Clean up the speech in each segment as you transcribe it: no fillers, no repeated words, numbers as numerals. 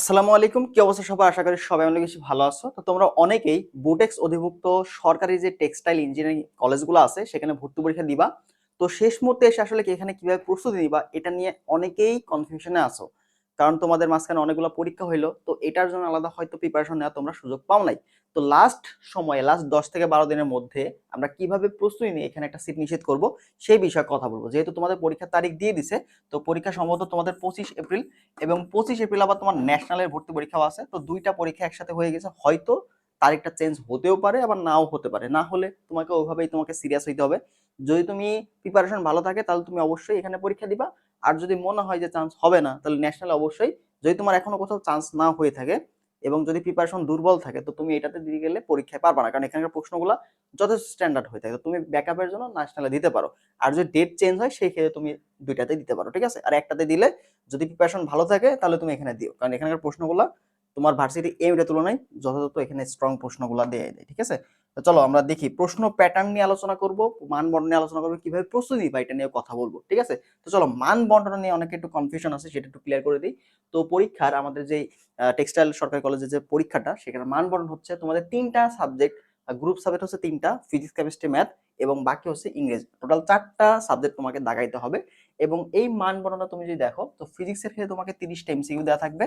আসসালামু আলাইকুম, কি অবস্থা সবার? আশা করি সবাই অনেক বেশি ভালো আছো। তো তোমরা অনেকেই বুটেক্স অধিভুক্ত সরকারি যে টেক্সটাইল ইঞ্জিনিয়ারিং কলেজগুলো আছে সেখানে ভর্তি পরীক্ষা দিবা। তো শেষ মুহূর্তে এসে আসলে কি এখানে কিভাবে প্রস্তুতি নিবা এটা নিয়ে অনেকেই কনফিউশনে আছো। কারণ তোমাদের মাঝখানে অনেকগুলো পরীক্ষা হইলো, তো এটার জন্য আলাদা হয়তো প্রিপারেশন নেওয়া তোমরা সুযোগ পাও নাই। তো লাস্ট 10 থেকে 12 দিনের মধ্যে আমরা কিভাবে প্রস্তুতি নিয়ে এখানে একটা সিট নিশ্চিত করব সেই বিষয়ে কথা বলবো। যেহেতু তোমাদের পরীক্ষার তারিখ দিয়ে দিছে, তো পরীক্ষা সম্ভবত তোমাদের 25 এপ্রিল এবং 25 এপ্রিল আবার তোমার ন্যাশনালের ভর্তি পরীক্ষাও আছে। তো দুইটা পরীক্ষা একসাথে হয়ে গেছে, হয়তো তারিখটা চেঞ্জ হতেও পারে আবার নাও হতে পারে। না হলে তোমাকে ওইভাবেই তোমাকে সিরিয়াস হইতে হবে। যদি তুমি প্রিপারেশন ভালো থাকে তাহলে তুমি অবশ্যই এখানে পরীক্ষা দিবা। আর যদি মনে হয় যে চান্স হবে না তাহলে ন্যাশনাল অবশ্যই, যদি তোমার এখনো কোথাও চান্স না হয়ে থাকে এবং যদি প্রিপারেশন দুর্বল থাকে তো তুমি এটাতে দিয়ে গেলে পরীক্ষায় পারবা না, কারণ এখানকার প্রশ্নগুলো যথেষ্ট স্ট্যান্ডার্ড হয়ে থাকে। তো তুমি ব্যাকআপের জন্য ন্যাশনালে দিতে পারো। আর যদি ডেট চেঞ্জ হয় সেই ক্ষেত্রে তুমি দুইটাতে দিতে পারো, ঠিক আছে? আর একটাতে দিলে যদি প্রিপারেশন ভালো থাকে তাহলে তুমি এখানে দিও, কারণ এখানকার প্রশ্নগুলো তোমার ভার্সিটি এর তুলনায় যথাযথ এখানে স্ট্রং প্রশ্নগুলো দেয় দেয়, ঠিক আছে? তো চলো আমরা দেখি, প্রশ্ন প্যাটার্ন নিয়ে আলোচনা করব, মান বন্টন নিয়ে আলোচনা করবো, কিভাবে প্রস্তুতি নিবা এটা নিয়ে কথা বলবো, ঠিক আছে? তো চলো মান বন্টন নিয়ে অনেকে একটু কনফিউশন আছে, সেটা একটু ক্লিয়ার করে দিই। তো পরীক্ষার আমাদের যে টেক্সটাইল সরকারি কলেজের যে পরীক্ষাটা, সেখানে মান বন্টন হচ্ছে তোমাদের তিনটা সাবজেক্ট, গ্রুপ সাবজেক্ট হচ্ছে তিনটা, ফিজিক্স কেমিস্ট্রি ম্যাথ এবং বাকি হচ্ছে ইংরেজি। টোটাল 4টা সাবজেক্ট তোমাকে দাগাইতে হবে। এবং এই মান বর্ণনা তুমি যদি দেখো, তো ফিজিক্সের ক্ষেত্রে তোমাকে 30টা এমসিকিউ দেওয়া থাকবে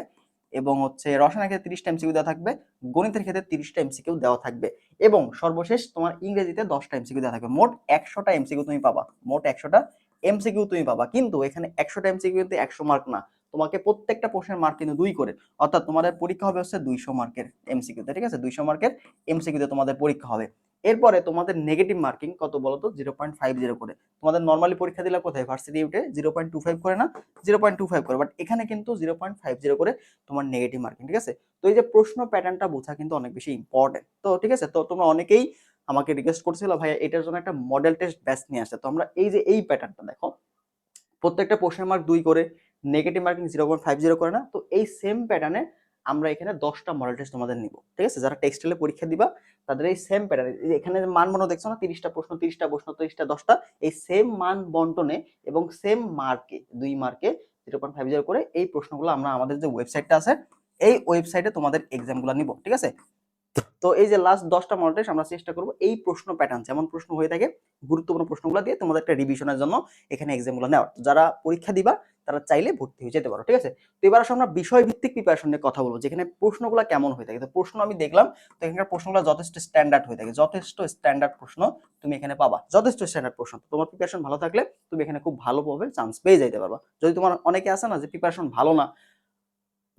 এবং হচ্ছে রসায়নের ক্ষেত্রে 30টা এমসিকিউ দেওয়া থাকবে, গণিতের ক্ষেত্রে 30টা এমসিকিউ দেওয়া থাকবে এবং সর্বশেষ তোমার ইংরেজিতে 10টা এমসিকিউ দেওয়া থাকবে। মোট 100টা এমসিকিউ তুমি পাবা, মোট 100টা এমসিকিউ তুমি পাবা। কিন্তু এখানে 100টা এমসিকিউ কিন্তু 100 মার্ক না, তোমাকে প্রত্যেকটা প্রশ্নের মার্ক কিন্তু 2 করে। অর্থাৎ তোমাদের পরীক্ষা হবে হচ্ছে 200 মার্কের এমসিকিউতে, ঠিক আছে? 200 মার্কের এমসিকিউতে তোমাদের পরীক্ষা হবে। এরপরে তোমাদের নেগেটিভ মার্কিং কত বলতো? 0.50 করে। তোমাদের নর্মালি পরীক্ষা দিলে কোথায় ভার্সিটি উঠে 0.25 করে না, 0.25 করে, বাট এখানে কিন্তু 0.50 করে তোমার নেগেটিভ মার্কিং, ঠিক আছে? তো এই যে প্রশ্ন প্যাটার্নটা বোঝা কিন্তু অনেক বেশি ইম্পর্টেন্ট। তো ঠিক আছে, তো তোমরা অনেকেই আমাকে রিকোয়েস্ট করছিল ভাইয়া এটার জন্য একটা মডেল টেস্ট ব্যাচ নিয়ে আসে। তো আমরা এই যে এই প্যাটার্নটা দেখো, প্রত্যেকটা প্রশ্নের মার্ক 2 করে, নেগেটিভ মার্কিং 0.50 করে না। তো এই সেম প্যাটার্নে আমরা এখানে 10টা মডেল টেস্ট তোমাদের নিব, ঠিক আছে? যারা টেক্সটাইলে পরীক্ষা দিবা তাদের এই সেম প্যাটার্ন, এখানে মান বন্টন দেখছো না, 30টা প্রশ্ন, 30টা প্রশ্ন, 30টা 10টা, এই সেম মান বন্টনে এবং সেম মার্কে, 2 মার্কে 0.50 করে এই প্রশ্নগুলো আমরা আমাদের যে ওয়েবসাইটটা আছে এই ওয়েবসাইটে তোমাদের এক্সামগুলো নিব, ঠিক আছে? তো এই যে লাস্ট 10টা মডেল টেস্ট আমরা চেষ্টা করব এই প্রশ্ন প্যাটার্ন যেমন প্রশ্ন হয়ে থাকে গুরুত্বপূর্ণ প্রশ্নগুলো দিয়ে তোমাদের একটা রিভিশনের জন্য এখানে এক্সামগুলো নেওয়ার। যারা পরীক্ষা দিবা তারা চাইলে ভর্তি হয়ে যেতে পারো, ঠিক আছে? তো এবার আসলে আমরা বিষয় ভিত্তিক প্রিপারেশন নিয়ে কথা বলবো, যেখানে প্রশ্নগুলো কেমন হয়ে থাকে। তো প্রশ্ন আমি দেখলাম, তো এখানকার প্রশ্নগুলো যথেষ্ট স্ট্যান্ডার্ড হয়ে থাকে, যথেষ্ট স্ট্যান্ডার্ড প্রশ্ন তুমি এখানে পাবা, যথেষ্ট স্ট্যান্ডার্ড প্রশ্ন। তোমার প্রিপারেশন ভালো থাকলে তুমি এখানে খুব ভালোভাবে চান্স পেয়ে যাইতে পারবা। যদি তোমার অনেকে আছে না যে প্রিপারেশন ভালো না,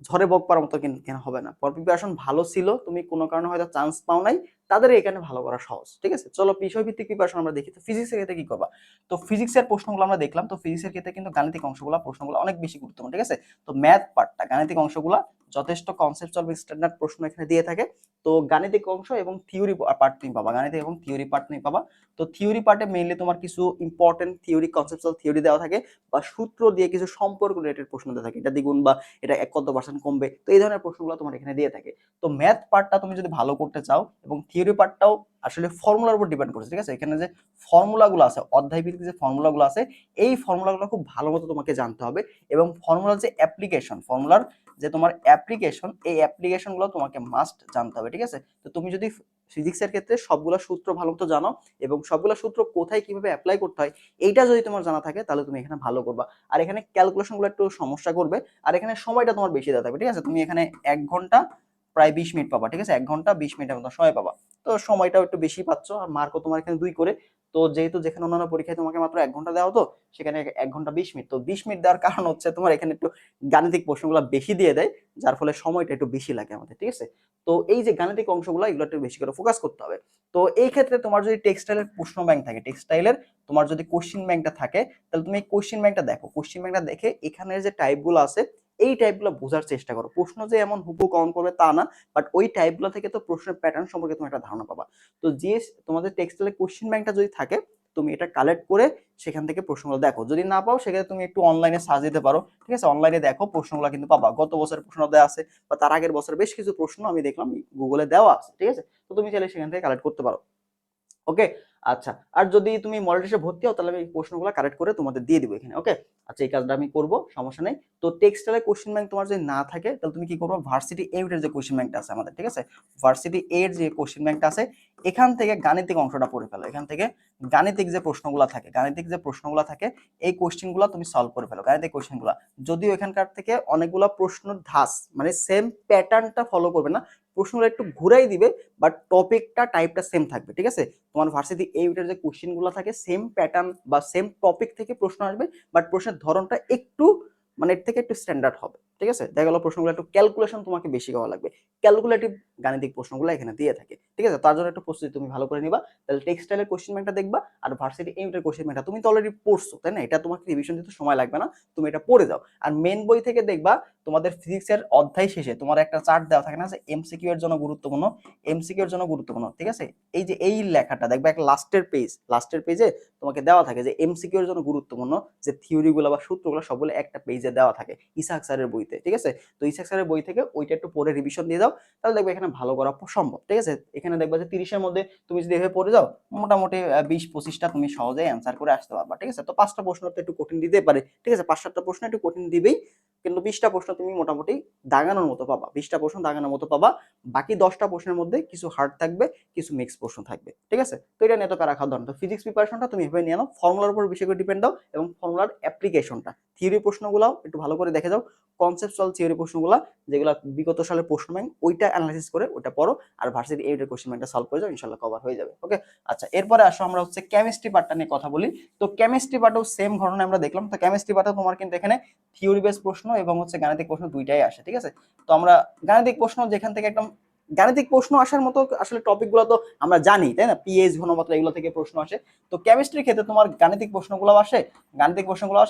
ঝড়ে বক পাওয়ার মতো কিন্তু কেন হবে না, পর প্রিপারেশন ভালো ছিল, তুমি কোনো কারণে হয়তো চান্স পাও নাই, তাদের এখানে ভালো করা সহজ, ঠিক আছে? চলো বিষয় ভিত্তিক প্রিপারেশন আমরা দেখি। তো ফিজিক্সের ক্ষেত্রে কি করবা? তো ফিজিক্সের প্রশ্নগুলো আমরা দেখলাম, তো ফিজিক্সের ক্ষেত্রে কিন্তু গাণিতিক অংশগুলো প্রশ্নগুলো অনেক বেশি গুরুত্বপূর্ণ, ঠিক আছে? তো ম্যাথ পার্টটা, গাণিতিক অংশগুলো যথেষ্ট কনসেপচুয়াল স্ট্যান্ডার্ড প্রশ্ন এখানে দিয়ে থাকে। তো গাণিতিক অংশ এবং থিওরি পার্ট তুমি পাবা, গাণিতিক এবং থিওরি পার্ট তুমি পাবা। তো থিওরি পার্টে মেইনলি তোমার কিছু ইম্পর্টেন্ট থিওরি, কনসেপচুয়াল থিওরি দেওয়া থাকে বা সূত্র দিয়ে কিছু সম্পর্ক রিলেটেড প্রশ্ন দেওয়া থাকে, এটা দ্বিগুণ বা এটা কত পার্সেন্ট কমবে, তো এই ধরনের প্রশ্নগুলো তোমার এখানে দিয়ে থাকে। তো ম্যাথ পার্টটা তুমি যদি ভালো করতে চাও এবং থিওরি পার্টটাও আসলে ফর্মুলার উপর ডিপেন্ড করছে, ঠিক আছে? এখানে যে ফর্মুলাগুলো আছে, অধ্যায় ভিত্তিক যে ফর্মুলাগুলো আছে, এই ফর্মুলাগুলো খুব ভালো মতো তোমাকে জানতে হবে এবং ফর্মুলার যে অ্যাপ্লিকেশন, ফর্মুলার যে তোমার অ্যাপ্লিকেশন, এই অ্যাপ্লিকেশনগুলো তোমাকে মাস্ট জানতে হবে, ঠিক আছে? তো তুমি যদি ফিজিক্সের ক্ষেত্রে সবগুলো সূত্র ভালো মতো জানো এবং সবগুলো সূত্র কোথায় কিভাবে অ্যাপ্লাই করতে হয় এইটা যদি তোমার জানা থাকে তাহলে তুমি এখানে ভালো করবা। আর এখানে ক্যালকুলেশনগুলো একটু সমস্যা করবে, আর এখানে সময়টা তোমার বেশি দেওয়া থাকবে, ঠিক আছে? তুমি এখানে 1 ঘন্টা প্রায় 20 মিনিট পাবা, ঠিক আছে? 1 ঘন্টা 20 মিনিটের মতো সময় পাবা। তো সময়টাও একটু বেশি পাচ্ছ, আর মার্কও তোমার এখানে 2 করে। তো যেহেতু যেখানে অন্যান্য পরীক্ষায় তোমাকে মাত্র 1 ঘন্টা দেওয়া হতো, সেখানে 1 ঘন্টা 20 মিনিট। তো 20 মিনিট দেওয়ার কারণ হচ্ছে তোমার এখানে একটু গাণিতিক প্রশ্নগুলো বেশি দিয়ে দেয়, যার ফলে সময়টা একটু বেশি লাগে আমাদের, ঠিক আছে? তো এই যে গাণিতিক অংশগুলো এগুলো একটু বেশি করে ফোকাস করতে হবে। তো এই ক্ষেত্রে তোমার যদি টেক্সটাইলের প্রশ্ন ব্যাংক থাকে, টেক্সটাইলের তোমার যদি কোশ্চিন ব্যাংকটা থাকে, তাহলে তুমি কোশ্চিন ব্যাংকটা দেখো। কোশ্চিন ব্যাংকটা দেখে এখানের যে টাইপগুলো আছে এই টাইপগুলো বোঝার চেষ্টা করো। প্রশ্ন যে এমন হুবহু কমন করবে তা না, বাট ওই টাইপগুলো থেকে তো প্রশ্নের প্যাটার্ন সম্পর্কে তুমি একটা ধারণা পাবা। তো যে তোমাদের টেক্সটাইলের কোশ্চিন ব্যাংকটা যদি থাকে, তুমি এটা কালেক্ট করে সেখান থেকে প্রশ্নগুলো দেখো। যদি না পাও সেক্ষেত্রে তুমি একটু অনলাইনে সার্চ দিতে পারো, ঠিক আছে? অনলাইনে দেখো, প্রশ্নগুলো কিন্তু পাবা। গত বছরের প্রশ্ন দেওয়া আছে বা তার আগের বছর বেশ কিছু প্রশ্ন আমি দেখলাম গুগলে দেওয়া আছে, ঠিক আছে? তো তুমি চাইলে সেখান থেকে কালেক্ট করতে পারো। ওকে, আচ্ছা, আর যদি তুমি মডেল টেস্টে ভর্তি হও তাহলে আমি এই প্রশ্নগুলো কারেক্ট করে তোমাদের দিয়ে দিব এখানে, ওকে? আচ্ছা, এই কাজটা আমি করব, সমস্যা নেই। তো টেক্সটাইলের কোশ্চেন ব্যাংক তোমার যদি না থাকে তাহলে তুমি কি করবে, ভার্সিটি এ এর যে কোশ্চেন ব্যাংকটা আছে আমাদের, ঠিক আছে, ভার্সিটি এ এর যে কোশ্চেন ব্যাংকটা আছে এখান থেকে গাণিতিক অংশটা পড়ে ফেলো। এখান থেকে গাণিতিক যে প্রশ্নগুলো থাকে, গাণিতিক যে প্রশ্নগুলো থাকে এই কোশ্চেনগুলো তুমি সলভ করে ফেলো, গাণিতিক কোশ্চেনগুলো। যদিও এখানকার থেকে অনেকগুলো প্রশ্ন ধাঁচ মানে সেম প্যাটার্নটা ফলো করবে না, প্রশ্নগুলো একটু ঘুরাই দিবে, বাট টপিকটা টাইপটা সেম থাকবে, ঠিক আছে? তোমার ভার্সিটি এই যে কোশ্চেনগুলো থাকে সেম প্যাটার্ন বা সেম টপিক থেকে প্রশ্ন আসবে, বাট প্রশ্নের ধরনটা একটু মানে এর থেকে একটু স্ট্যান্ডার্ড হবে, ঠিক আছে? দেখা গেল প্রশ্নগুলো একটু ক্যালকুলেশন তোমাকে বেশি করা লাগবে, ক্যালকুলেটিভ গাণিতিক প্রশ্নগুলো এখানে দিয়ে থাকে, ঠিক আছে? তার জন্য একটু প্রস্তুতি তুমি ভালো করে নিবা। তাহলে টেক্সটাইলের কোশ্চেন ব্যাংকটা দেখবা, আর ভার্সিটি এর কোশ্চেন ব্যাংকটা তুমি তো অলরেডি পড়ছো, তাই না? এটা তোমাকে রিভিশন দিতে সময় লাগবে না, তুমি এটা পড়ে যাও। আর মেন বই থেকে দেখবা তোমাদের ফিজিক্সের অধ্যায় শেষে তোমার একটা চার্ট দেওয়া থাকে না যে এমসিকিউ এর জন্য গুরুত্বপূর্ণ, এমসিকিউ এর জন্য গুরুত্বপূর্ণ, ঠিক আছে? এই যে এই লেখাটা দেখবা এক লাস্টের পেজে তোমাকে দেওয়া থাকে যে এমসিকিউ এর জন্য গুরুত্বপূর্ণ যে থিওরিগুলো বা সূত্রগুলো সবগুলো একটা পেজে দেওয়া থাকে ইসাক স্যারের বইতে, ঠিক আছে? তো ইসাক স্যারের বই থেকে ওইটা একটু পড়ে রিভিশন দিয়ে দাও, তাহলে দেখবে এখানে ভালো করা সম্ভব, ঠিক আছে? এখানে দেখবা যে 30-এর মধ্যে তুমি যদি এভাবে পড়ে যাও মোটামুটি 20-25টা তুমি সহজেই অ্যান্সার করে আসতে পারবা, ঠিক আছে? তো 5টা প্রশ্ন তো একটু কঠিন দিতে পারে, ঠিক আছে? 5-7টা প্রশ্ন একটু কঠিন দিবেই, কিন্তু 20টা প্রশ্ন তুমি মোটামুটি দাগানোর মতো পাবা, 20টা প্রশ্ন দাগানোর মতো পাবা। বাকি 10টা প্রশ্নের মধ্যে কিছু হার্ড থাকবে, কিছু মিক্স প্রশ্ন থাকবে, ঠিক আছে? তো এটা নিয়ে তো প্যারা খাওয়ার দরকার। তো ফিজিক্স প্রিপারেশনটা তুমি এভাবে নিয়ে নাও, ফর্মুলার উপর বেশি করে ডিপেন্ড দাও এবং ফর্মুলার অ্যাপ্লিকেশনটা, থিওরি প্রশ্নগুলো একটু ভালো করে দেখে যাও, কনসেপচুয়াল থিওরি প্রশ্নগুলো যেগুলো বিগত সালের প্রশ্ন ব্যাংক ওইটা অ্যানালাইসিস করে ওইটা পড়ো, আর ভার্সিটি এইটের কোশ্চেন ব্যাংকটা সলভ করে যাও, ইনশাআল্লাহ কভার হয়ে যাবে, ওকে? আচ্ছা, এরপরে আসো আমরা হচ্ছে কেমিস্ট্রি পার্টটা নিয়ে কথা বলি। তো কেমিস্ট্রি পার্টও সেম ঘটনা আমরা দেখলাম। তো কেমিস্ট্রি পার্টে তোমার কিন্তু এখানে থিওরি বেস প্রশ্ন এবং হচ্ছে গাণিতিক প্রশ্ন দুইটাই আসে, ঠিক আছে? তো আমরা গাণিতিক প্রশ্ন যেখান থেকে একদম গাণিতিক প্রশ্ন আসার মতো আসলে টপিকগুলো তো আমরা জানি, তাই না? পিএইচ ঘনমাত্রা এগুলো থেকে প্রশ্ন আসে। তো কেমিস্ট্রির ক্ষেত্রে তোমার গাণিতিক প্রশ্নগুলো আসে,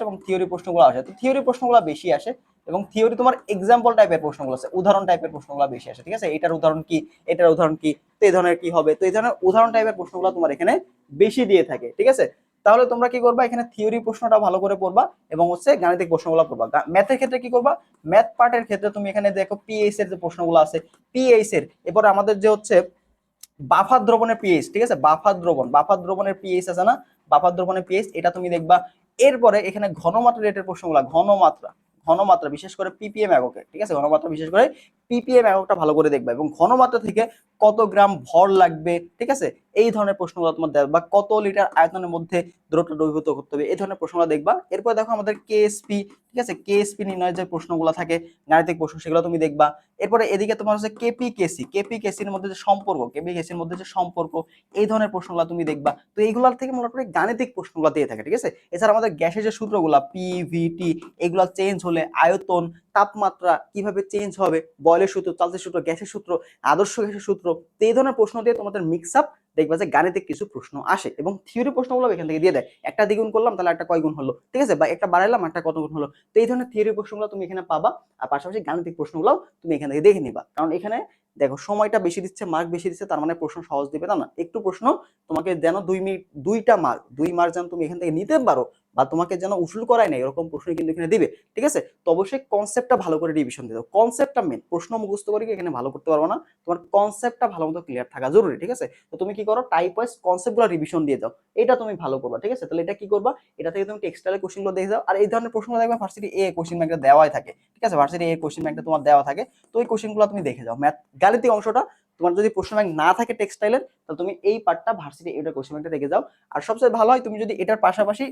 এবং থিওরি প্রশ্নগুলো আসে। তো থিওরি প্রশ্নগুলো বেশি আসে এবং থিওরি তোমার এক্সাম্পল টাইপের প্রশ্নগুলো আছে, উদাহরণ টাইপের প্রশ্নগুলো বেশি আসে, ঠিক আছে? এটার উদাহরণ কি, এটার উদাহরণ কি, তো এই ধরনের কি হবে, তো এই ধরনের উদাহরণ টাইপের প্রশ্নগুলো তোমার এখানে বেশি দিয়ে থাকে, ঠিক আছে? তাহলে তোমরা কি করবা, এখানে থিওরি প্রশ্নটা ভালো করে পড়বা এবং হচ্ছে গাণিতিক প্রশ্নগুলো পড়বা। ম্যাথের ক্ষেত্রে কি করবা, ম্যাথ পার্টের ক্ষেত্রে তুমি এখানে দেখো পিএইচ এর যে প্রশ্নগুলো আছে, পিএইচ এর এরপর আমাদের যে হচ্ছে বাফার দ্রবণের পিএইচ, ঠিক আছে? বাফার দ্রবণের পিএইচ আছে না, বাফার দ্রবণের পিএইচ এটা তুমি দেখবা। এরপরে এখানে ঘনমাত্রা রেটের প্রশ্নগুলো, ঘনমাত্রা বিশেষ করে পিপিএম এককে, ঠিক আছে? ঘনমাত্রা বিশেষ করে পিপিএম এককটা ভালো করে দেখবা এবং ঘনমাত্রা থেকে কত গ্রাম ভর লাগবে, ঠিক আছে? এই ধরনের প্রশ্নগুলো তোমার দেখবা, বা কত লিটার আয়তনের মধ্যে দ্রব্যটা দ্রবীভূত করতে হবে, এই ধরনের প্রশ্নগুলো দেখবা। এরপর দেখো আমাদের কেএসপি, ঠিক আছে? কেএসপি নির্ণয়ের যে প্রশ্নগুলো থাকে গাণিতিক প্রশ্ন সেগুলো তুমি দেখবা। এরপরে এদিকে তোমার হচ্ছে কেপিকেসির মধ্যে যে সম্পর্ক, কেপিকেসির মধ্যে যে সম্পর্ক, এই ধরনের প্রশ্নগুলো তুমি দেখবা। তো এইগুলোর থেকে মোটামুটি গাণিতিক প্রশ্নগুলো দিয়ে থাকে, ঠিক আছে? এছাড়া আমাদের গ্যাসের যে সূত্রগুলো পিভিটি, এগুলো চেঞ্জ হলে আয়তন, তাপমাত্রা কিভাবে চেঞ্জ হবে, বয়লের সূত্র, চার্লসের সূত্র, গ্যাসের সূত্র, আদর্শ গ্যাসের সূত্র, তো এই ধরনের প্রশ্ন দিয়ে তোমাদের মিক্স আপ দেখবা যে গাণিতিক কিছু প্রশ্ন আসে এবং থিওরি প্রশ্নগুলো এখান থেকে দিয়ে দেয়, একটা দ্বিগুণ করলাম তাহলে একটা কয় গুণ হলো, ঠিক আছে? বা একটা বাড়াইলাম একটা কত গুণ হলো। তো এই ধরনের থিওরি প্রশ্নগুলো তুমি এখানে পাবা, আর পাশাপাশি গাণিতিক প্রশ্নগুলো তুমি এখান থেকে দেখে নিবা। কারণ এখানে দেখো সময়টা বেশি দিচ্ছে, মার্ক বেশি দিচ্ছে, তার মানে প্রশ্ন সহজ দিবে তা না, একটু প্রশ্ন তোমাকে যেন 2 মিনিট 2টা মার্ক 2 মার্ক যেন তুমি এখান থেকে নিতে পারো, বা তোমাকে যেন উসুল করায় না এরকম প্রশ্ন কিন্তু এখানে দিবে, ঠিক আছে? তো অবশ্যই কনসেপ্টটা ভালো করে রিভিশন দিও, কনসেপ্টটা মেন, প্রশ্ন মুখস্থ করে কি এখানে ভালো করতে পারবো না, তোমার কনসেপ্টটা ভালো মতো ক্লিয়ার থাকা জরুরি, ঠিক আছে? তো তুমি কি করো, টাইপ ওয়াইজ কনসেপ্টগুলো রিভিশন দিয়ে দাও, এটা তুমি ভালো করবা, ঠিক আছে? তাহলে এটা কি করবা, এটা থেকে তুমি টেক্সটাইলের কোশ্চেনগুলো দেখে যাও, আর এই ধরনের প্রশ্নগুলো দেখবে ভার্সিটি এ কোশ্চেন ব্যাংকটা দেওয়াই থাকে, ঠিক আছে? ভার্সিটি এ কোশ্চেন ব্যাংকটা তোমার দেওয়া থাকে। তো ওই কোশ্চেনগুলো তুমি দেখে যাও, ম্যাথ গাণিতিক অংশটা তোমার যদি প্রশ্ন ব্যাংক না থাকে টেক্সটাইলের, তাহলে তুমি এই পার্টটা ভার্সিটি এটা কোশ্চেন ব্যাংকটা দেখে যাও। আর সবচেয়ে ভালো হয় তুমি যদি এটার পাশাপাশি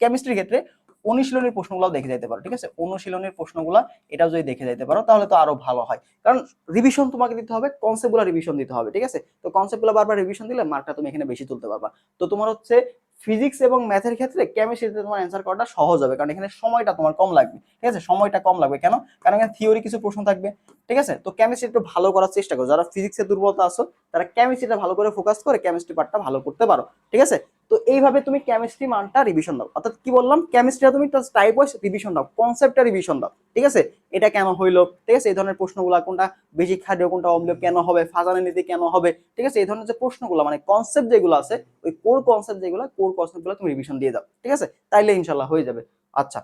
কেমিস্ট্রির ক্ষেত্রে অনুশীলনের প্রশ্নগুলো দেখে যাইতে পারো, ঠিক আছে? অনুশীলনের প্রশ্নগুলো এটাও যদি দেখে যাইতে পারো তাহলে তো আরো ভালো হয়, কারণ রিভিশন তোমাকে দিতে হবে, কনসেপ্টগুলো রিভিশন দিতে হবে, ঠিক আছে? তো কনসেপ্টগুলো বারবার রিভিশন দিলে মার্কটা তুমি এখানে বেশি তুলতে পারবা। তো তোমার হচ্ছে ফিজিক্স এবং ম্যাথের ক্ষেত্রে কেমিস্ট্রিতে তোমার অ্যান্সার করাটা সহজ হবে, কারণ এখানে সময়টা তোমার কম লাগবে, ঠিক আছে? সময়টা কম লাগবে কেন, কারণ এখানে থিওরি কিছু প্রশ্ন থাকবে, ঠিক আছে? তো কেমিস্ট্রি একটু ভালো করার চেষ্টা করো, যারা ফিজিক্সে দুর্বলতা আছো তারা কেমিস্ট্রিটা ভালো করে ফোকাস করে কেমিস্ট্রি পার্টটা ভালো করতে পারো, ঠিক আছে? তো এইভাবে তুমি কেমিস্ট্রি মানটা রিভিশন দাও, অর্থাৎ কি বললাম, কেমিস্ট্রিটা তুমি টাইপ ওয়াইজ রিভিশন দাও, কনসেপ্টটা রিভিশন দাও, ঠিক আছে? এটা কেন হইলো, ঠিক আছে? এই ধরনের প্রশ্নগুলো, কোনটা বেশি ক্ষারীয় কোনটা অম্লীয় কেন হবে, ফাজানের নীতি কেন হবে, ঠিক আছে? এই ধরনের যে প্রশ্নগুলো মানে কনসেপ্ট যেগুলো আছে, ওই কোর কনসেপ্টগুলো তুমি রিভিশন দিয়ে দাও, ঠিক আছে? তাইলে ইনশাল্লাহ হয়ে যাবে। আচ্ছা,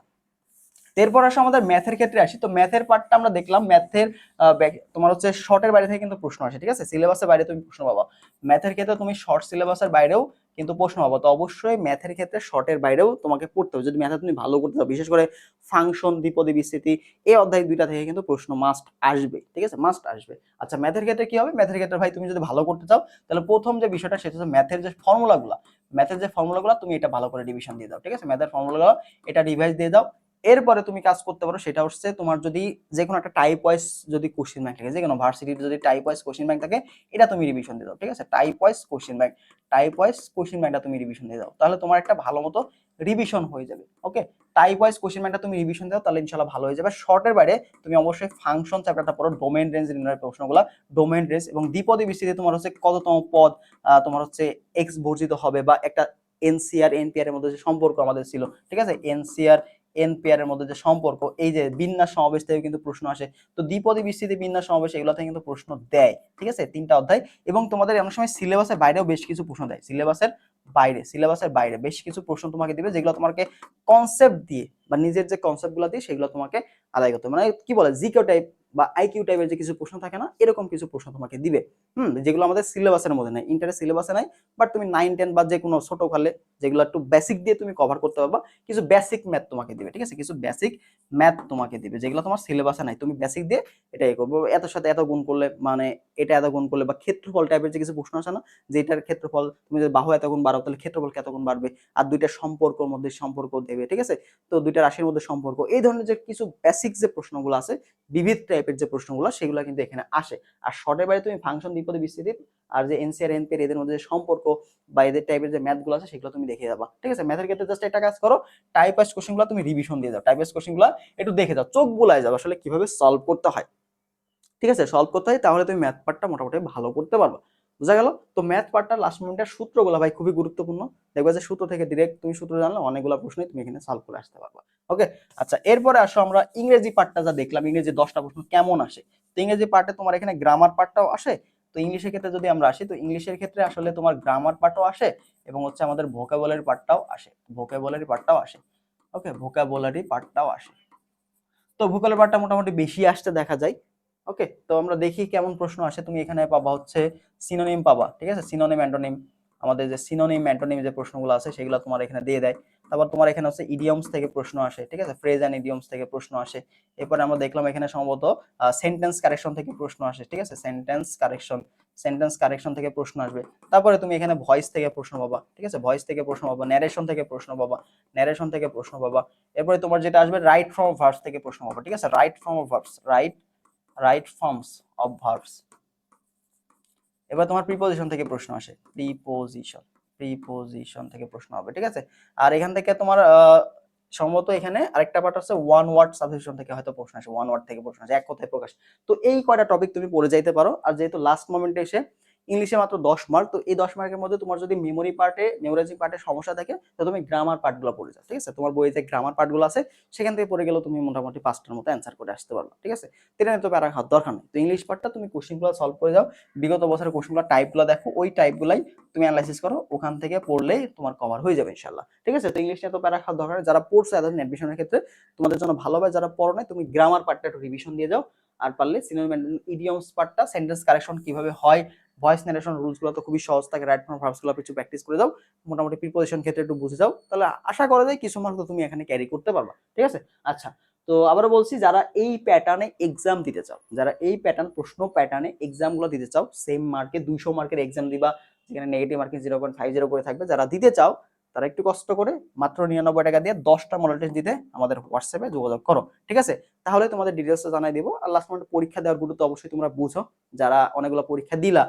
এরপর আসে আমাদের ম্যাথের ক্ষেত্রে আসি। তো ম্যাথের পার্টটা আমরা দেখলাম, ম্যাথের তোমার হচ্ছে শর্টের বাইরে থেকে কিন্তু প্রশ্ন আসে, ঠিক আছে? সিলেবাসের বাইরে তুমি প্রশ্ন পাবা। ম্যাথের ক্ষেত্রে তুমি শর্ট সিলেবাসের বাইরেও কিন্তু প্রশ্ন পাবো। তো অবশ্যই ম্যাথের ক্ষেত্রে শর্টের বাইরেও তোমাকে পড়তে হবে যদি ম্যাথে তুমি ভালো করতে চাও, বিশেষ করে ফাংশন, দ্বিপদী বিস্তৃতি, এই অধ্যায় দুইটা থেকে কিন্তু প্রশ্ন মাস্ট আসবে, ঠিক আছে, মাস্ট আসবে। আচ্ছা ম্যাথের ক্ষেত্রে কি হবে, ম্যাথের ক্ষেত্রে ভাই তুমি যদি ভালো করতে চাও তাহলে প্রথম যে বিষয়টা সেটা হচ্ছে ম্যাথের যে ফর্মুলাগুলো তুমি এটা ভালো করে রিভিশন দিয়ে দাও, ঠিক আছে, ম্যাথের ফর্মুলাগুলো এটা রিভাইজ দিয়ে দাও। এরপরে তুমি কাজ করতে পারো, সেটা হচ্ছে তোমার যদি যে কোনো একটা টাইপ ওয়াইজ যদি কোশ্চেন ব্যাংক থাকে, যে কোনো ভার্সিটির যদি টাইপ ওয়াইজ কোশ্চেন ব্যাংক থাকে, এটা তুমি রিভিশন দিয়ে দাও, ঠিক আছে, টাইপ ওয়াইজ কোশ্চেন ব্যাংকটা তুমি রিভিশন দিয়ে দাও, তাহলে তোমার একটা ভালো মতো রিভিশন হয়ে যাবে। ওকে, টাইপ ওয়াইজ কোশ্চেন ব্যাংকটা তুমি রিভিশন দাও, তাহলে ইনশাআল্লাহ ভালো হয়ে যাবে। শর্টের বাইরে তুমি অবশ্যই ফাংশন চ্যাপ্টারটা পড়ো, ডোমেইন রেঞ্জ নির্ণয়ের প্রশ্নগুলো, ডোমেইন রেঞ্জ এবং দ্বিপদী বিস্তৃতি তোমার হচ্ছে কততম পদ তোমার হচ্ছে এক্স বর্জিত হবে, বা একটা এনসিআর এনপিআর এর মধ্যে যে সম্পর্ক আমাদের ছিল, ঠিক আছে, এনসিআর এনপিআর এর মধ্যে যে সম্পর্ক, এই যে বিন্যাস সমাবেশ থেকে কিন্তু প্রশ্ন আসে। তো দ্বিপদী বিস্তৃতি, বিন্যাস সমাবেশ, এগুলো থেকে কিন্তু প্রশ্ন দেয়, ঠিক আছে, 3টা অধ্যায়। এবং তোমাদের অনেক সময় সিলেবাসের বাইরেও বেশ কিছু প্রশ্ন দেয়, সিলেবাসের বাইরে বেশ কিছু প্রশ্ন তোমাকে দিবে, যেগুলো তোমাকে কনসেপ্ট দিয়ে বা নিজের যে কনসেপ্টগুলো দিয়ে সেগুলো তোমাকে আদায় করতে, মানে কি বলে জিকে টাইপ বা আইকিউ টাইপের যে কিছু প্রশ্ন থাকে না, এরকম কিছু প্রশ্ন তোমাকে দিবে। যেগুলো আমাদের সিলেবাসের মধ্যে নাই, ইন্টারের সিলেবাসে নাই, বাট তুমি 9-10 বা যে কোনো ছোট কালে যেগুলো একটু বেসিক দিয়ে তুমি কভার করতে পারবা, কিছু বেসিক ম্যাথ তোমাকে দিবে, ঠিক আছে, কিছু বেসিক ম্যাথ তোমাকে দিবে যেগুলো তোমার সিলেবাসে নাই, তুমি বেসিক দিয়ে এটাই করবো, এত সাথে এত গুণ করলে মানে এটা এত গুণ করলে, বা ক্ষেত্রফল টাইপের যে কিছু প্রশ্ন আছে না, যে এটার ক্ষেত্রফল তুমি যদি বাহু এত গুণ বাড়াও তাহলে ক্ষেত্রফল কত গুণ বাড়বে, আর দুইটা সম্পর্কের মধ্যে সম্পর্ক দেবে, ঠিক আছে, তো দুইটা রাশির মধ্যে সম্পর্ক, এই ধরনের যে কিছু বেসিক যে প্রশ্নগুলো আছে, বিবিধ টাইপের যে প্রশ্নগুলো, সেগুলো কিন্তু এখানে আসে। আর শর্টের বাইরে তুমি ফাংশন, দ্বিপদী বিস্তৃতি আর যে এনসিআর এনপিআর এদের মধ্যে যে সম্পর্ক বা এদের টাইপের যে ম্যাথগুলো আছে সেগুলো তুমি দেখে যাবা, ঠিক আছে। ম্যাথের ক্ষেত্রে জাস্ট একটা কাজ করো, টাইপ ওয়াইজ কোশ্চেনগুলো তুমি রিভিশন দিয়ে দাও, টাইপ ওয়াইজ কোশ্চেনগুলো একটু দেখে যাও, চোখ বুলায় যাও আসলে কিভাবে সলভ করতে হয়, ঠিক আছে, সলভ করতে হয়, তাহলে তুমি ম্যাথ পার্টটা মোটামুটি ভালো করতে পারবা। বুঝা গেল? তো ম্যাথ পার্টটা লাস্ট মোমেন্টের সূত্রগুলো ভাই খুবই গুরুত্বপূর্ণ। দেখবে যে সূত্র থেকে ডিরেক্ট তুমি সূত্র জানলে অনেকগুলো প্রশ্নই তুমি এখানে সলভ করে আসতে পারবা। ওকে, আচ্ছা এরপরে আসো আমরা ইংরেজি পার্টটা যা দেখলাম, ইংরেজি 10টা প্রশ্ন কেমন আসে। তো ইংরেজি পার্টে তোমার এখানে গ্রামার পার্টটাও আসে। তো ইংলিশের ক্ষেত্রে যদি আমরা আসি, তো ইংলিশের ক্ষেত্রে আসলে তোমার গ্রামার পার্টও আসে এবং হচ্ছে আমাদের ভোকাবুলারি পার্টটাও আসে। ওকে, ভোকাবুলারি পার্টটাও আসে। তো ভোকাল পার্টটা মোটামুটি বেশি আসতে দেখা যায়। ওকে, তো আমরা দেখি কেমন প্রশ্ন আসে। তুমি এখানে পাবা হচ্ছে সিনোনিম পাবা, ঠিক আছে, সিনোনিম অ্যান্টোনিম, আমাদের যে সিনোনিম অ্যান্টোনিম যে প্রশ্নগুলো আছে সেগুলো তোমার এখানে দিয়ে দেয়। তারপর তোমার এখানে হচ্ছে ইডিয়মস থেকে প্রশ্ন আসে, ঠিক আছে, ফ্রেজ এন্ড ইডিয়মস থেকে প্রশ্ন আসে। এরপরে আমরা দেখলাম এখানে সম্ভবত সেন্টেন্স কারেকশন থেকে প্রশ্ন আসে, ঠিক আছে, সেন্টেন্স কারেকশন থেকে প্রশ্ন আসবে। তারপরে তুমি এখানে ভয়েস থেকে প্রশ্ন পাবা, ঠিক আছে, ভয়েস থেকে প্রশ্ন পাবা, ন্যারেশন থেকে প্রশ্ন পাবা, এরপরে তোমার যেটা আসবে রাইট ফর্ম অফ ভার্বস থেকে প্রশ্ন পাবো, ঠিক আছে, রাইট ফর্মস অফ ভার্বস। এবার তোমার প্রিপোজিশন থেকে প্রশ্ন আসে, প্রিপোজিশন থেকে প্রশ্ন হবে, ঠিক আছে। আর এখান থেকে তোমার সম্ভবত এখানে আরেকটা পার্ট আছে, ওয়ান ওয়ার্ড সাবজেকশন থেকে হয়তো প্রশ্ন আসে, ওয়ান ওয়ার্ড থেকে প্রশ্ন আসে, এক কথায় প্রকাশ। তো এই কয়টা টপিক তুমি পড়ে যাইতে পারো। আর যেহেতু লাস্ট মোমেন্টে এসে ইংলিশে মাত্র 10 মার্ক, তো এই 10 মার্কের মধ্যে তোমার যদি মেমোরাইজিং পার্টে সমস্যা থাকে, তো তুমি গ্রামার পার্টগুলো পড়ে যাও, ঠিক আছে, তোমার বইয়ে যে গ্রামার পার্টগুলো আছে সেখান থেকে পড়ে গেলেও তুমি মোটামুটি 5টার মতো অ্যান্সার করে আসতে পারবে, ঠিক আছে, এটা নিয়ে তো প্যারা খাওয়ার দরকার নেই। তো ইংলিশ পার্টটা তুমি কোশ্চেনগুলো সলভ করে যাও, বিগত বছরের কোশ্চেনগুলো টাইপগুলো দেখো, ওই টাইপগুলাই তুমি অ্যানালাইসিস করো, ওখান থেকে পড়লেই তোমার কভার হয়ে যাবে ইনশাআল্লাহ, ঠিক আছে। তো ইংলিশ নিয়ে তো প্যারা খাওয়ার দরকার নেই। যারা পড়ছো এতদিন অ্যাডমিশনের ক্ষেত্রে তোমাদের জন্য ভালো হবে, যারা পড়ো নাই তুমি গ্রামার পার্টটা একটু রিভিশন দিয়ে যাও। আর পারলে সিনোনিম ইডিয়মস পার্টটা, সেন্টেন্স কারেকশন কিভাবে হয়, ভয়েস ন্যারেশন রুলস গুলো তো খুবই সহজ থাকে, রাইট ফর্ম ভার্বস গুলো কিছু প্র্যাকটিস করে যাও, মোটামুটি প্রিপোজিশন ক্ষেত্রে একটু বুঝে যাও, তাহলে আশা করা যায় কিছু মার্ক তো তুমি এখানে ক্যারি করতে পারবা, ঠিক আছে। আচ্ছা, তো আবারও বলছি, যারা এই প্যাটার্নে এক্সাম দিতে চাও, যারা এই প্রশ্ন প্যাটার্নে এক্সাম গুলো দিতে চাও, সেম মার্কে 200 মার্কের এক্সাম দিবা, যেখানে নেগেটিভ মার্কিং 0.50 করে থাকবে, যারা দিতে চাও তারা একটু কষ্ট করে মাত্র 99 টাকা দিয়ে 10টা মডেল টেস্ট দিতে আমাদের হোয়াটসঅ্যাপে যোগাযোগ করো, ঠিক আছে। তাহলে তোমাদের ডিটেলসটা জানাই দিব। আর লাস্ট মোমেন্টে পরীক্ষা দেওয়ার গুরুত্ব অবশ্যই তোমরা বুঝো, যারা অনেকগুলো পরীক্ষা দিলা,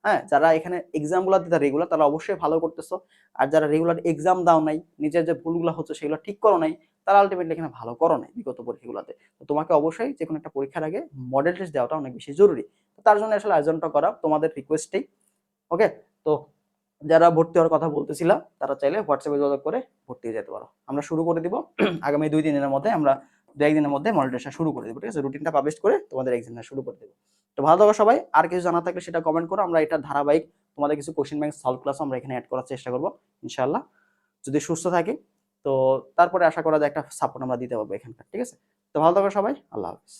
হ্যাঁ, যারা এখানে এক্সাম গুলো দিতে রেগুলার, তারা অবশ্যই ভালো করতেছো। আর যারা রেগুলার এক্সাম দাও নাই, নিজের যে ভুলগুলো হচ্ছে সেগুলো ঠিক করো নাই, তারা আলটিমেটলি এখানে ভালো করো নাই বিগত পরীক্ষাগুলোতে। তো তোমাকে অবশ্যই যে কোনো একটা পরীক্ষার আগে মডেল টেস্ট দেওয়াটা অনেক বেশি জরুরি। তো তার জন্য আসলে আয়োজনটা করা তোমাদের রিকোয়েস্টেই। ওকে, তো যারা ভর্তি হওয়ার কথা বলতেছিলা তারা চাইলে হোয়াটসঅ্যাপে যোগাযোগ করে ভর্তি হয়ে যেতে পারো। আমরা শুরু করে দিব আগামী 2 দিনের মধ্যে, আমরা 2-1 দিনের মধ্যে মডেল টেস্টটা শুরু করে দেবো, ঠিক আছে, রুটিনটা পাবলিশ করে তোমাদের এক্সামটা শুরু করে দেবো। তো ভালো থাকো সবাই। আর কিছু জানা থাকলে সেটা কমেন্ট করো, আমরা এটা ধারাবাহিক তোমাদের কিছু কোশ্চেন ব্যাংক সলভ ক্লাস আমরা এখানে অ্যাড করার চেষ্টা করবো ইনশাআল্লাহ, যদি সুস্থ থাকি। তো তারপরে আশা করা যায় একটা সাপোর্ট আমরা দিতে পারবো এখানকার, ঠিক আছে। তো ভালো থাকো সবাই, আল্লাহ হাফিজ।